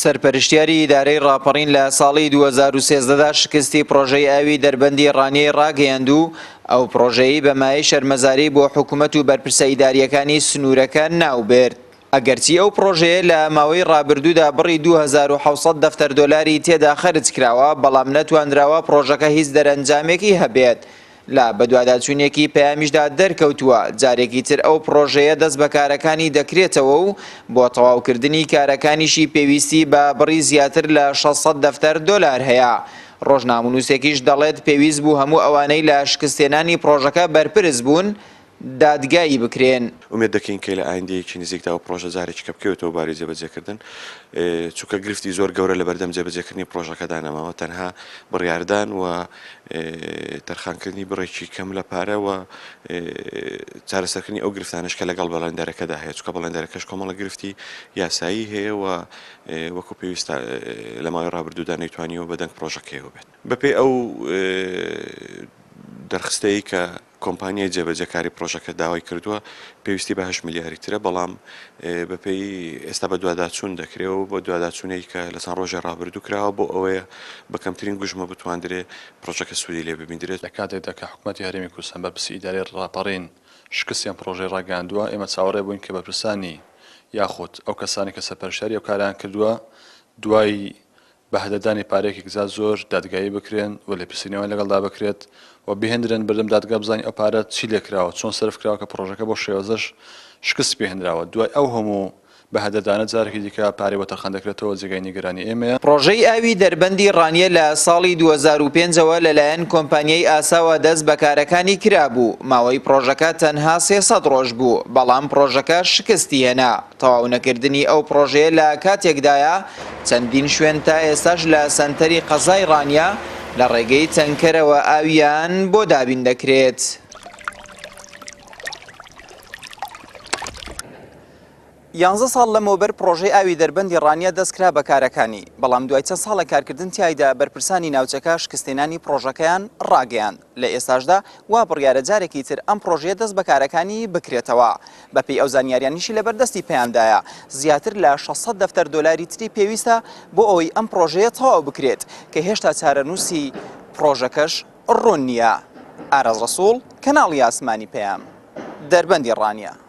سەرپەرشتیاری ئیدارەی ڕاپەڕین لە ساڵی 2013دا شکستی پرۆژەی ئاوی دەربەندی ڕانیەی ڕاگەیاند و ئەو پرۆژەی بەمای شەرمەزاری بۆ حکوومەت و بەرپرسە ئیداریەکانی سنوورەکە ناوبرد. ئەگەرچی ئەو پرۆژەیە لە ماوەی ڕابردوودا بڕی 2700 دەفتەر دۆلاری تێدا خەرج کراوە، بەڵام نەتوانراوە پرۆژەکە هیچ دەرەنجامێکی هەبێت. لە بەدواداچوونێکی پەیامیشدا دەرکەوتووە جارێکی تر ئەو پرۆژەیە دەست بە کارەکانی دەکرێتەوە و بۆ تەواوکردنی کارەکانیشی پێویستی بە بڕی زیاتر لە 600 دەفتەر دۆلار هەیە. ڕۆژنامەنووسێکیش دەڵێت پێویست بوو هەموو ئەوانەی لە شکستێنانی پرۆژەکە بەرپرس بوون دادگایی بکرێن. ئومێد دەکەین کە لە ئایندەیەکی نزیکدا و پرۆژە جارێکی کە بکەوێتەوە باری جێبەجێکردن، چونکە گرفتی زۆر گەورە لە بەردەم جێبەجێکردنی پرۆژەکەدا نەماوە، تەنها بڕیاردان و تەرخانکردنی بڕێکی کەم لە پارە و چارەسەرکردنی ئەو گرفتانش کە لەگەڵ بەڵێندەرەکەدا هەیە، چونکە بەڵێندەرەکەش کۆمەڵە گرفتی یاسایی هەیە و وەکو پێویستە لە ماوەی ڕابردوودا نەیتوانیەوە بەدەنگ پرۆژەکەیەوە بێت. بەپێی ئەو دەرخستەیە کە کۆمپانیای جێبەجێکاری پرۆژەکە داوای کردووە پێویستی بە 8 میلیاری ترە، بەڵام بەپێی ئێستا بە دواداچوون دەکرێت و بۆ دواداچوونەی کە لە چەند ڕۆژێ ڕابردوو کراوە بۆ ئەوەیە بە کەمترین گوژمە بتواندرێت پرۆژەکە سوودی لێ ببیندرێت. لە کاتێکدا کە حکوومەتی هەرێمی کوردستان بەرپرسی ئیدارەی ڕاپەڕین شکستیان پرۆژەی ڕاگەاندووە، ئێمە چاوەڕێ بووین کە بەرپرسانی یاخود ئەو کەسانی کە سەرپەرشتیاری ئەو کاریان کردووە دوای بەهدەدانی پارێکی گزات زۆر دادگایی بکرێن و لێپرسینەوەی لەگەڵدا بکرێت و بهێنرێن بەردەم دادگا بزانین ئەو پارە چی لێکراوە، چۆن سەرف کراوە کە پرۆژەکە بۆ شێوەزەش شکست پێهێنراوە. دوای ئەو هەموو بەهدەدانە جارێکی دیکە پارەی بۆ تەرخان دەکرێتەوە جێگای نیگەرانی ئێمەیە. پرۆژەی ئاوی دەربەندی ڕانیە لە ساڵی 2005ەوە لەلایەن کۆمپانیای ئاساوە دەست بە کارەکانی کرابوو. ماوەی پرۆژەکە تەنها 300 ڕۆژ بوو، بەڵام پرۆژەکە شکستی هێنا. تەواو نەکردنی ئەو پرۆژەیە لە کاتێکدایە چەندین شوێن تا ئێستاش لە سەنتەری قەزای ڕانیە لە ڕێگەی تەنکەرەوە ئاویان بۆ دابین دەکرێت. 11 ساڵ لەمەوبەر پرۆژەی ئاوی دەربەندی ڕانیە دەستکرا بە کارەکانی، بەڵام دوای چەند ساڵە کارکردن تیایدا بەرپرسانی ناوچەکە شکستێنانی پرۆژەکەیان ڕاگەیاند. لە ئێستاشدا وا بڕیارە جارێکی تر ئەم پرۆژەیە دەست بە کارەکانی بکرێتەوە. بەپێی ئەو زانیاریانیشی لەبەردەستی پەیامدایە زیاتر لە 600 دەفتەر دۆلاری تری پێویستە بۆ ئەوەی ئەم پرۆژەیە تەواو بکرێت کە هێشتا چارەنووسی پرۆژەکەش ڕوون نییە. ئاراز ڕەسوڵ، کەناڵی ئاسمانی پەیام، دەربەندی ڕانیە.